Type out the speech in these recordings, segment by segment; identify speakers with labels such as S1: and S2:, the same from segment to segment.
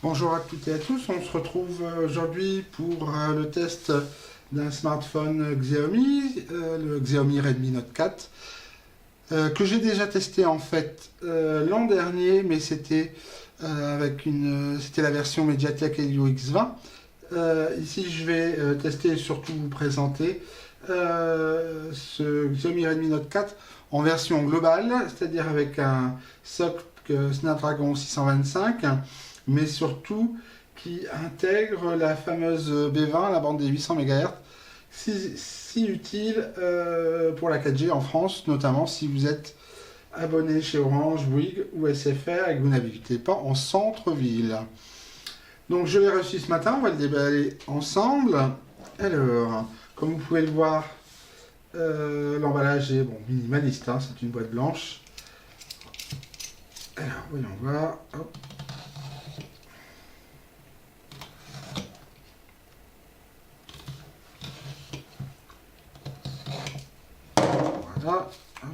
S1: Bonjour à toutes et à tous, on se retrouve aujourd'hui pour le test d'un smartphone Xiaomi, le Xiaomi Redmi Note 4, que j'ai déjà testé en fait l'an dernier, mais c'était c'était la version Mediatek Helio X20. Ici je vais tester et surtout vous présenter ce Xiaomi Redmi Note 4 en version globale, c'est-à-dire avec un socle Snapdragon 625, mais surtout qui intègre la fameuse B20, la bande des 800 MHz, si utile pour la 4G en France, notamment si vous êtes abonné chez Orange, Bouygues ou SFR et que vous n'habitez pas en centre-ville. Donc je l'ai reçu ce matin, on va le déballer ensemble. Alors, comme vous pouvez le voir, l'emballage est minimaliste, hein, c'est une boîte blanche. Alors, voyons voir. Hop. Voilà. Hop.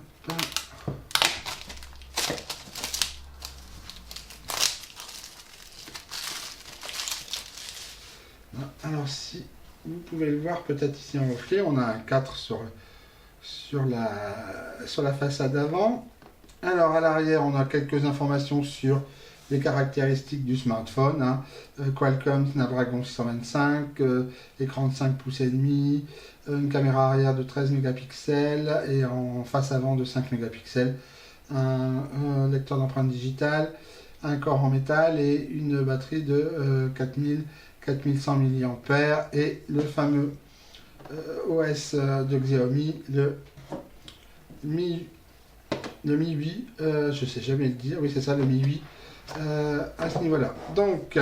S1: Alors si vous pouvez le voir peut-être ici en reflet, on a un 4 sur la façade avant. Alors à l'arrière on a quelques informations sur les caractéristiques du smartphone, hein. Qualcomm Snapdragon 625, écran de 5 pouces et demi, une caméra arrière de 13 mégapixels et en face avant de 5 mégapixels, un lecteur d'empreintes digitales, un corps en métal et une batterie de 4100 mAh et le fameux OS de Xiaomi, le Mi 8, je sais jamais le dire, oui c'est ça, le Mi 8, à ce niveau-là. Donc,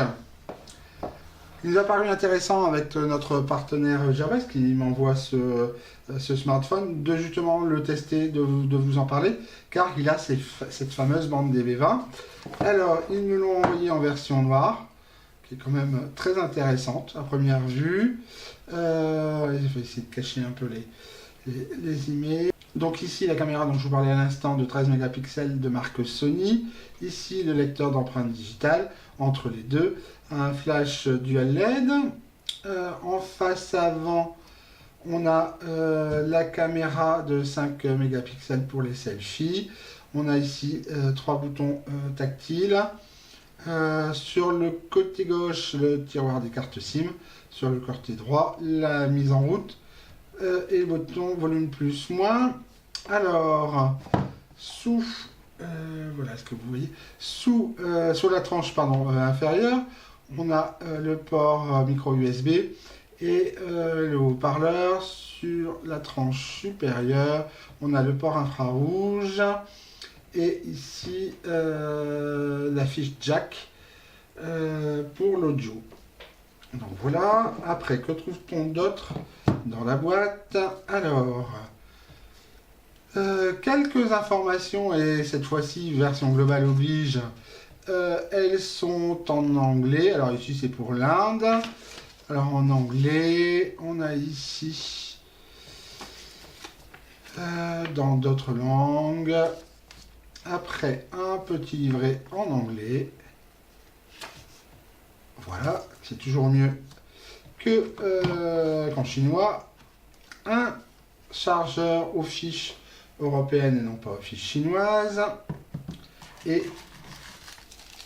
S1: il nous a paru intéressant avec notre partenaire Gearbest qui m'envoie ce smartphone, de justement le tester, de vous en parler, car il a cette fameuse bande DB20. Alors, ils me l'ont envoyé en version noire, qui est quand même très intéressante à première vue. Je vais essayer de cacher un peu les emails. Donc ici la caméra dont je vous parlais à l'instant de 13 mégapixels de marque Sony. Ici le lecteur d'empreintes digitales entre les deux. Un flash dual LED. En face avant, on a la caméra de 5 mégapixels pour les selfies. On a ici 3 boutons tactiles. Sur le côté gauche, le tiroir des cartes SIM. Sur le côté droit, la mise en route. Et le bouton volume plus moins. Alors, voilà ce que vous voyez, sur la tranche inférieure, on a le port micro USB et le haut-parleur. Sur la tranche supérieure, on a le port infrarouge et ici la fiche jack pour l'audio. Donc voilà. Après, que trouve-t-on d'autre dans la boîte? Alors, quelques informations, et cette fois-ci version globale oblige, elles sont en anglais. Alors ici c'est pour l'Inde. Alors en anglais, on a ici dans d'autres langues. Après, un petit livret en anglais. Voilà, c'est toujours mieux que qu'en chinois. Un chargeur aux fiches européennes et non pas aux fiches chinoises. Et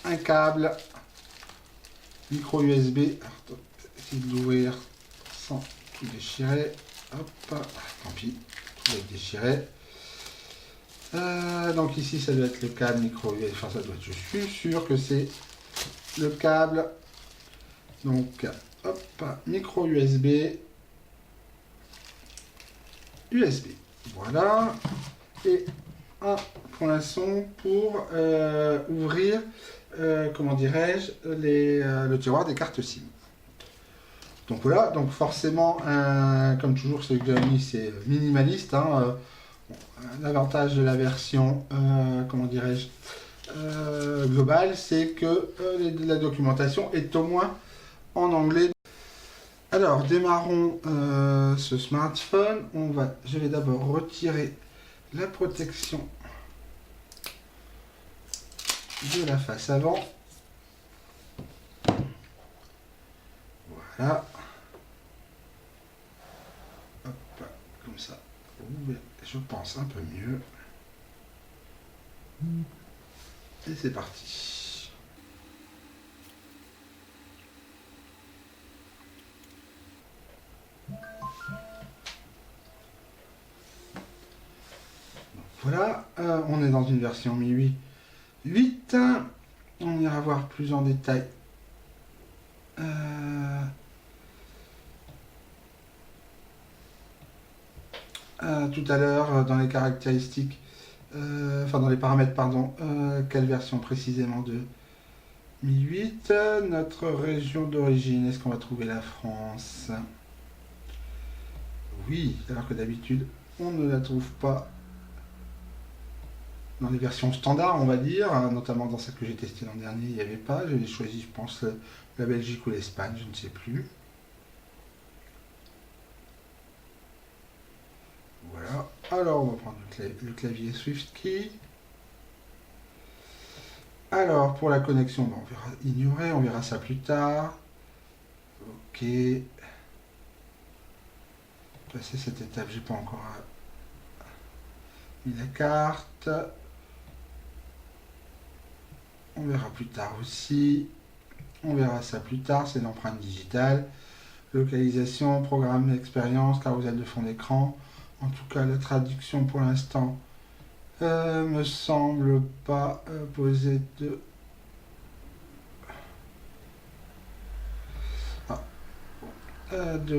S1: un câble micro USB. Essayer de l'ouvrir sans tout déchirer. Hop, tant pis, tout va être déchiré. Donc ici ça doit être le câble micro USB. Enfin ça doit être, je suis sûr que c'est le câble. Donc hop, micro USB. Voilà. Et un poinçon pour ouvrir, comment dirais-je, le tiroir des cartes SIM. Donc voilà, donc forcément, comme toujours, ce Xiaomi c'est minimaliste. Hein, l'avantage de la version, comment dirais-je, globale, c'est que la documentation est au moins en anglais. Alors, démarrons ce smartphone. Je vais d'abord retirer la protection de la face avant. Voilà. Hop, comme ça. Je pense un peu mieux. Et c'est parti. Voilà, on est dans une version MIUI 8. On ira voir plus en détail. Tout à l'heure, dans les caractéristiques, enfin dans les paramètres, pardon, quelle version précisément de MIUI 8. Notre région d'origine, est-ce qu'on va trouver la France? Oui, alors que d'habitude, on ne la trouve pas dans les versions standards, on va dire, notamment dans celle que j'ai testée l'an dernier, il n'y avait pas. J'ai choisi, je pense, la Belgique ou l'Espagne, je ne sais plus. Voilà. Alors, on va prendre le clavier SwiftKey. Alors, pour la connexion, on verra ignorer, on verra ça plus tard. Ok. Passer cette étape, j'ai pas encore mis la carte. On verra plus tard aussi. On verra ça plus tard, c'est l'empreinte digitale. Localisation, programme expérience, carousel de fond d'écran. En tout cas, la traduction pour l'instant me semble pas poser de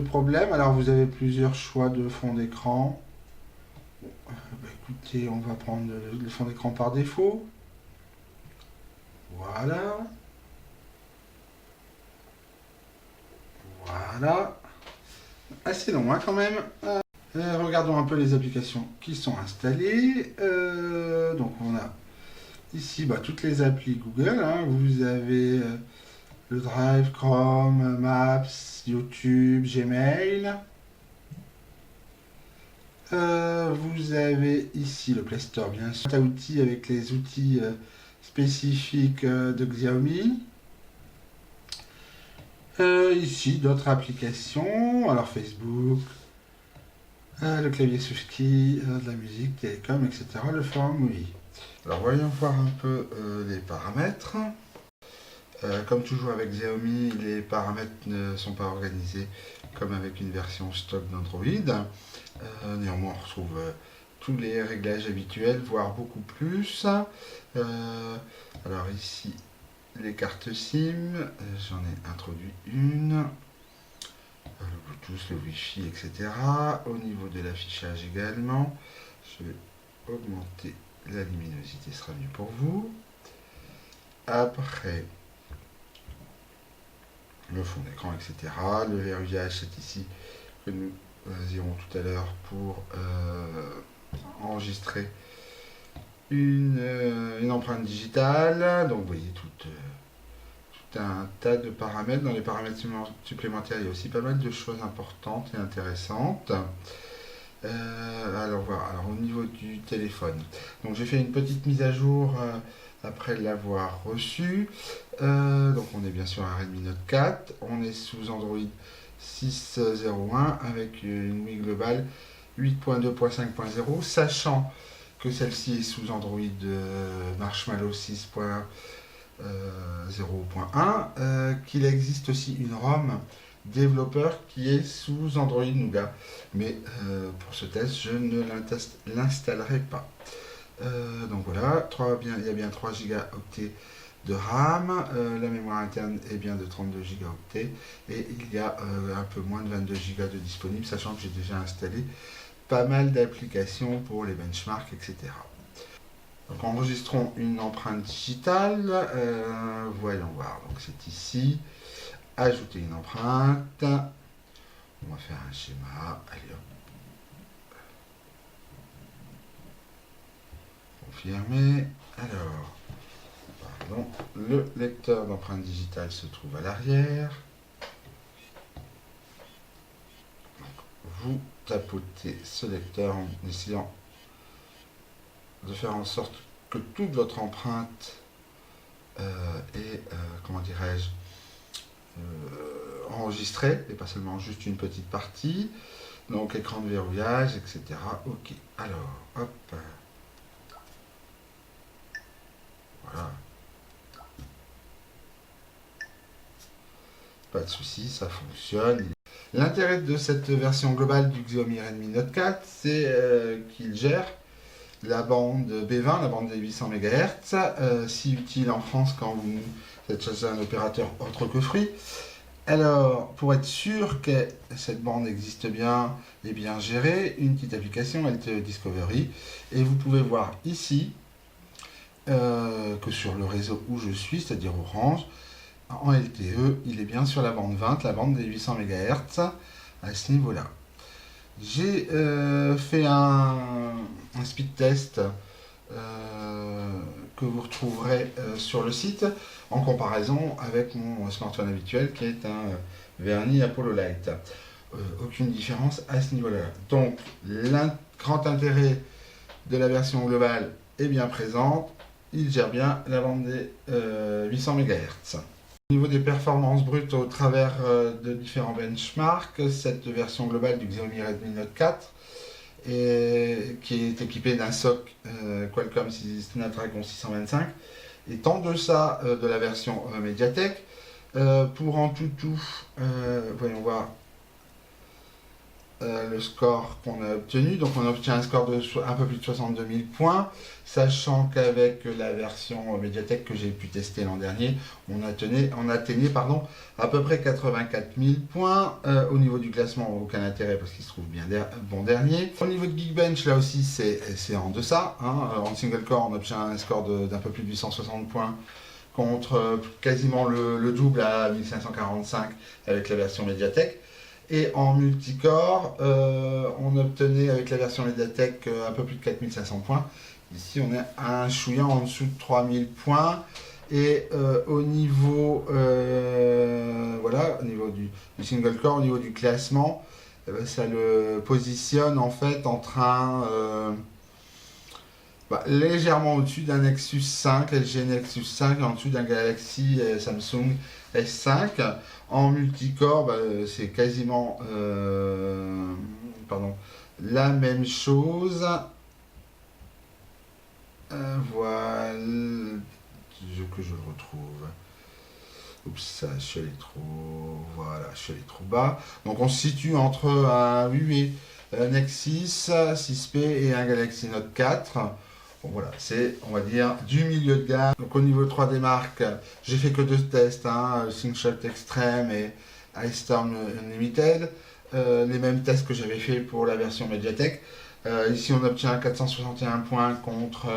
S1: problème. Alors, vous avez plusieurs choix de fond d'écran. Écoutez, on va prendre le fond d'écran par défaut. Voilà. Voilà. Assez long quand même. Regardons un peu les applications qui sont installées. Donc on a ici toutes les applis Google. Vous avez le Drive, Chrome, Maps, YouTube, Gmail. Vous avez ici le Play Store, bien sûr. Un outil avec les outils spécifiques de Xiaomi. Ici, d'autres applications. Alors Facebook, le clavier SwiftKey, de la musique, télécom, etc. Le forum, oui. Alors voyons voir un peu les paramètres. Comme toujours avec Xiaomi, les paramètres ne sont pas organisés comme avec une version stock d'Android. Néanmoins, on retrouve tous les réglages habituels, voire beaucoup plus. Alors ici, les cartes SIM, j'en ai introduit une. Le Bluetooth, le Wi-Fi, etc. Au niveau de l'affichage également, je vais augmenter la luminosité, ce sera mieux pour vous. Après, le fond d'écran, etc. Le verrouillage, c'est ici que nous irons tout à l'heure pour enregistrer une empreinte digitale. Donc vous voyez tout un tas de paramètres. Dans les paramètres supplémentaires, il y a aussi pas mal de choses importantes et intéressantes. Alors voilà, alors au niveau du téléphone, donc j'ai fait une petite mise à jour après l'avoir reçu. Donc on est bien sûr un Redmi Note 4, on est sous Android 6.01 avec une MIUI globale 8.2.5.0, sachant que celle-ci est sous Android Marshmallow 6.0.1, qu'il existe aussi une ROM développeur qui est sous Android Nougat, mais pour ce test je ne l'installerai pas. Donc voilà, il y a bien 3 Go de RAM, la mémoire interne est bien de 32 Go et il y a un peu moins de 22 Go de disponible, sachant que j'ai déjà installé pas mal d'applications pour les benchmarks, etc. Donc enregistrons une empreinte digitale, voyons voir, donc c'est ici, ajouter une empreinte, on va faire un schéma, allez hop, confirmer, alors, pardon, le lecteur d'empreinte digitale se trouve à l'arrière, vous tapotez ce lecteur en essayant de faire en sorte que toute votre empreinte est, comment dirais-je, enregistrée, et pas seulement juste une petite partie. Donc écran de verrouillage, etc. Ok, alors, hop. Voilà. Pas de souci, ça fonctionne. L'intérêt de cette version globale du Xiaomi Redmi Note 4, c'est qu'il gère la bande B20, la bande des 800 MHz, si utile en France quand vous êtes chez un opérateur autre que Free. Alors, pour être sûr que cette bande existe bien et bien gérée, une petite application LTE Discovery, et vous pouvez voir ici que sur le réseau où je suis, c'est-à-dire Orange, en LTE, il est bien sur la bande 20, la bande des 800 MHz, à ce niveau-là. J'ai fait un speed test que vous retrouverez sur le site en comparaison avec mon smartphone habituel qui est un Verni Apollo Lite. Aucune différence à ce niveau-là. Donc, grand intérêt de la version globale est bien présente. Il gère bien la bande des 800 MHz. Au niveau des performances brutes au travers de différents benchmarks, cette version globale du Xiaomi Redmi Note 4 qui est équipé d'un SoC Qualcomm Snapdragon 625 est en deçà de la version Mediatek. Pour en tout, voyons voir le score qu'on a obtenu. Donc on obtient un score de un peu plus de 62 000 points, sachant qu'avec la version Mediatek que j'ai pu tester l'an dernier, on atteignait à peu près 84 000 points. Au niveau du classement, aucun intérêt parce qu'il se trouve bien bon dernier. Au niveau de Geekbench, là aussi c'est en deçà. En single core, on obtient un score d'un peu plus de 860 points contre quasiment le double à 1545 avec la version Mediatek. Et en multicore, on obtenait avec la version Mediatek un peu plus de 4500 points. Ici, on est un chouïa en dessous de 3000 points. Et au niveau, voilà, au niveau du single core, au niveau du classement, ça le positionne en fait en train légèrement au-dessus d'un Nexus 5, LG Nexus 5, en dessous d'un Galaxy Samsung S5. En multicore, c'est quasiment la même chose. Voilà, que je le retrouve. Oups, je suis allé trop. Voilà, je suis allé trop bas. Donc on se situe entre un Huawei Nexus 6P et un Galaxy Note 4. Bon, voilà, c'est, on va dire, du milieu de gamme. Donc au niveau 3D Mark, j'ai fait que 2 tests, Slingshot Extreme et Ice Storm Unlimited. Les mêmes tests que j'avais fait pour la version Mediatek. Ici on obtient 461 points contre,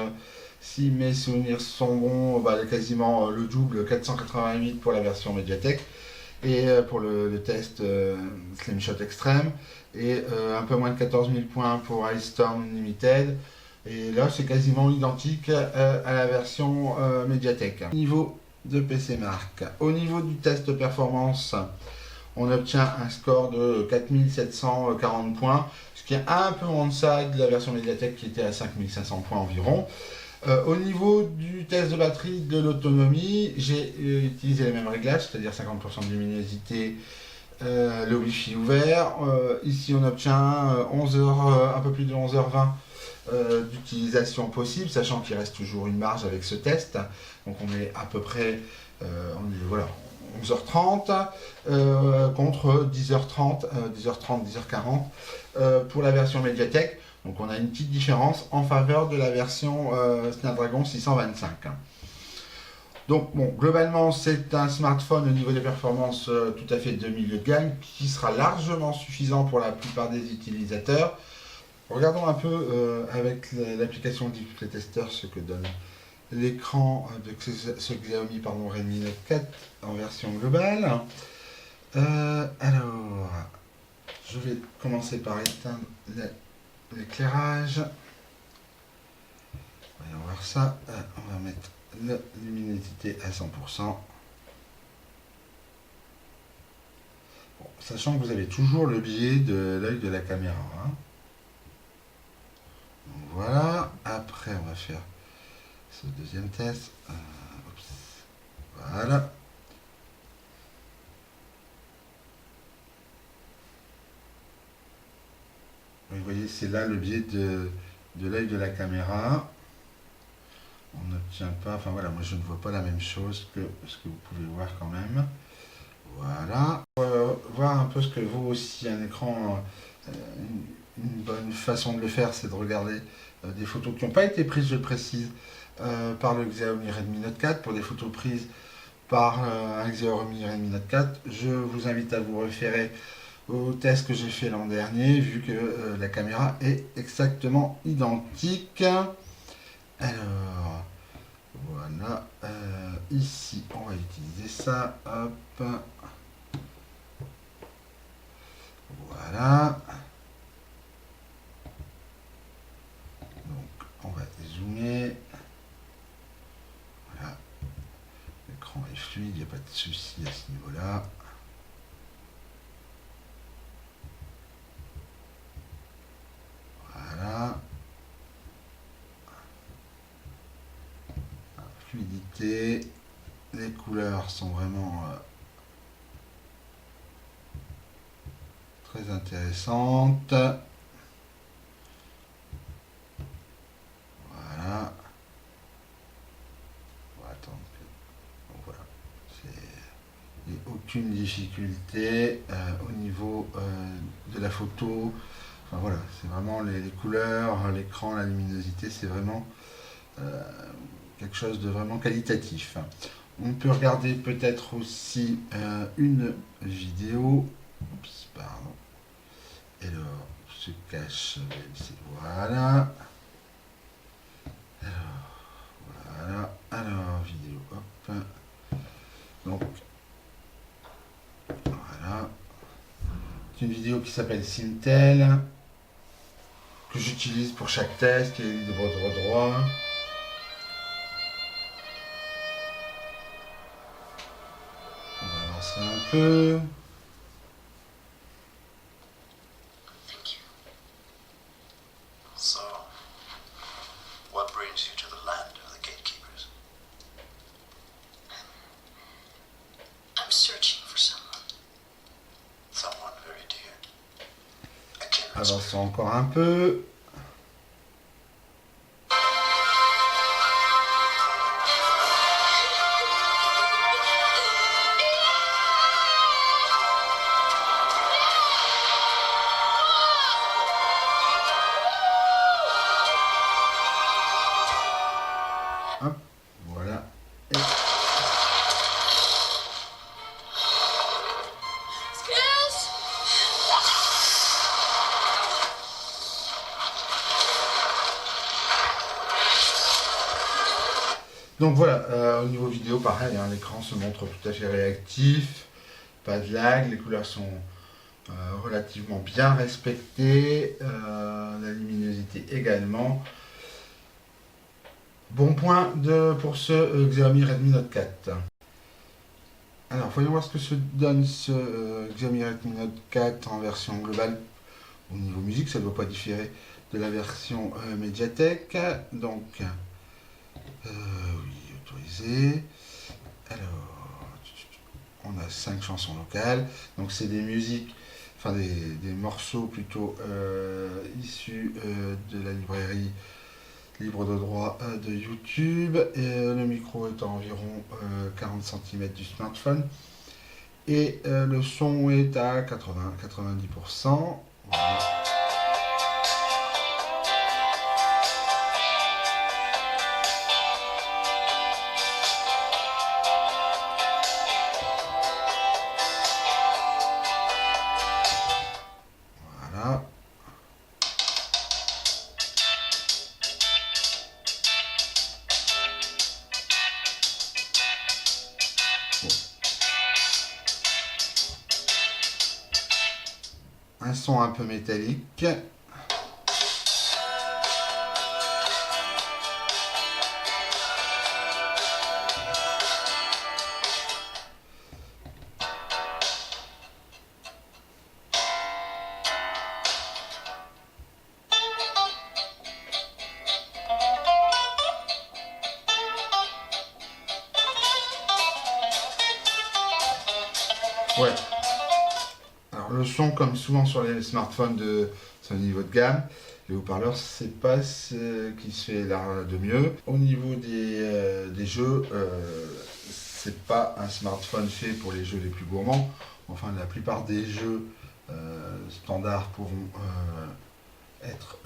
S1: si mes souvenirs sont bons, quasiment le double, 488 pour la version Mediatek. Et pour le test Slingshot Extreme. Et un peu moins de 14 000 points pour Ice Storm Unlimited. Et là, c'est quasiment identique à la version Mediatek. Au niveau de PC Mark, au niveau du test performance, on obtient un score de 4740 points, ce qui est un peu en deçà de la version Mediatek qui était à 5500 points environ. Au niveau du test de batterie, de l'autonomie, j'ai utilisé les mêmes réglages, c'est-à-dire 50% de luminosité, le Wi-Fi ouvert. Ici, on obtient 11 heures, un peu plus de 11h20 d'utilisation possible, sachant qu'il reste toujours une marge avec ce test. Donc on est à peu près 11h30 contre 10h30, 10h40 pour la version Mediatek. Donc on a une petite différence en faveur de la version Snapdragon 625. Donc bon, globalement c'est un smartphone au niveau des performances tout à fait de milieu de gamme qui sera largement suffisant pour la plupart des utilisateurs. Regardons un peu avec l'application Display Tester ce que donne l'écran de ce Xiaomi Redmi Note 4 en version globale. Alors, je vais commencer par éteindre l'éclairage. Voyons voir ça. On va mettre la luminosité à 100%. Bon, sachant que vous avez toujours le biais de l'œil de la caméra. Hein. Donc, voilà. Après, on va faire ce deuxième test. Oups. Voilà. Vous voyez, c'est là le biais de l'œil de la caméra. On n'obtient pas, enfin voilà, moi je ne vois pas la même chose que ce que vous pouvez voir quand même. Voilà. Voir un peu ce que vaut aussi un écran. Une bonne façon de le faire, c'est de regarder des photos qui n'ont pas été prises, je précise, par le Xiaomi Redmi Note 4. Pour des photos prises par un Xiaomi Redmi Note 4, je vous invite à vous référer au test que j'ai fait l'an dernier, vu que la caméra est exactement identique. Alors, voilà. Ici, on va utiliser ça. Hop. Voilà. Donc, on va zoomer. Voilà. L'écran est fluide, il n'y a pas de souci à ce niveau-là. Voilà. Fluidité. Les couleurs sont vraiment très intéressantes. Voilà. On va attendre que... Donc voilà. Il n'y a aucune difficulté au niveau de la photo. Enfin voilà, c'est vraiment les couleurs, l'écran, la luminosité, c'est vraiment quelque chose de vraiment qualitatif. On peut regarder peut-être aussi une vidéo. Oups, pardon. Et alors, se cache. Voilà. Voilà. Alors, vidéo. Hop. Donc, voilà. C'est une vidéo qui s'appelle Sintel, que j'utilise pour chaque test, qui est libre de droit. On va avancer un peu.
S2: So, what brings you to the land of the gatekeepers?
S3: I'm searching for someone.
S2: Someone very dear. A kindred spirit.
S1: Avançons encore un peu. Hop, voilà. Et
S3: Skills!
S1: donc voilà, au niveau vidéo, pareil, hein, l'écran se montre tout à fait réactif, pas de lag, les couleurs sont relativement bien respectées, la luminosité également. Bon point pour ce Xiaomi Redmi Note 4. Alors, voyons voir ce que se donne ce Xiaomi Redmi Note 4 en version globale. Au niveau musique, ça ne doit pas différer de la version Mediatek. Donc, oui, autorisé. Alors, on a 5 chansons locales. Donc, c'est des musiques, enfin des morceaux plutôt issus de la librairie libre de droit de YouTube. Et, le micro est à environ 40 cm du smartphone. Et le son est à 80-90%. Voilà. Voilà. Bon. Un son un peu métallique. Ouais. Alors le son, comme souvent sur les smartphones de ce niveau de gamme, les haut-parleurs, c'est pas ce qui se fait là de mieux. Au niveau des jeux, c'est pas un smartphone fait pour les jeux les plus gourmands. Enfin, la plupart des jeux standards pourront être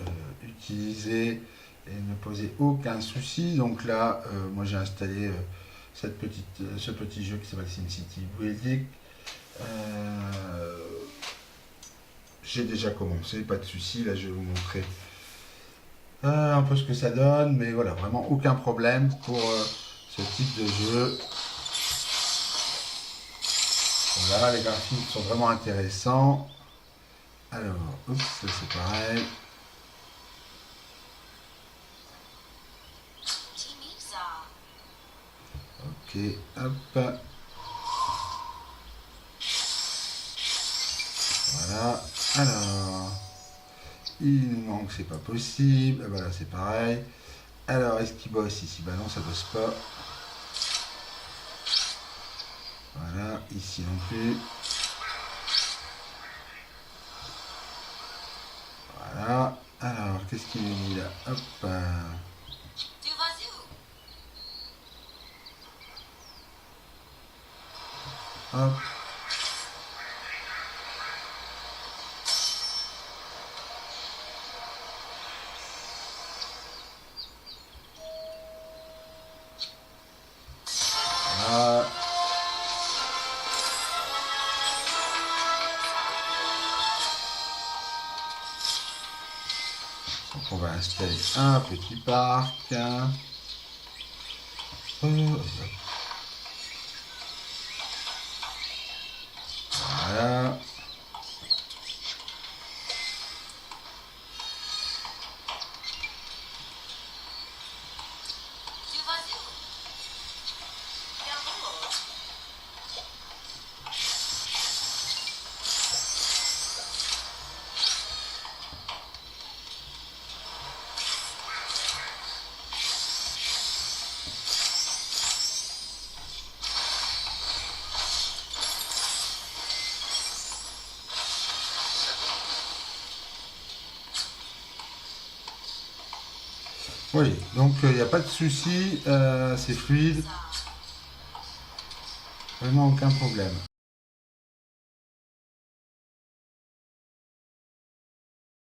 S1: utilisés et ne poser aucun souci. Donc là, moi j'ai installé ce petit jeu qui s'appelle SimCity Building. J'ai déjà commencé, pas de souci. Là, je vais vous montrer un peu ce que ça donne, mais voilà, vraiment aucun problème pour ce type de jeu. Voilà, les graphismes sont vraiment intéressants. Alors, oups, c'est pareil. Ok, hop. Voilà. Alors, il nous manque, c'est pas possible. Voilà, c'est pareil. Alors, est-ce qu'il bosse ici? Bah non, ça bosse pas. Voilà, ici non plus. Voilà. Alors, qu'est-ce qu'il nous dit là? Hop. Hop. Voilà. Donc on va installer un petit parc. Voilà. Oui, donc il n'y a pas de souci, c'est fluide, vraiment aucun problème.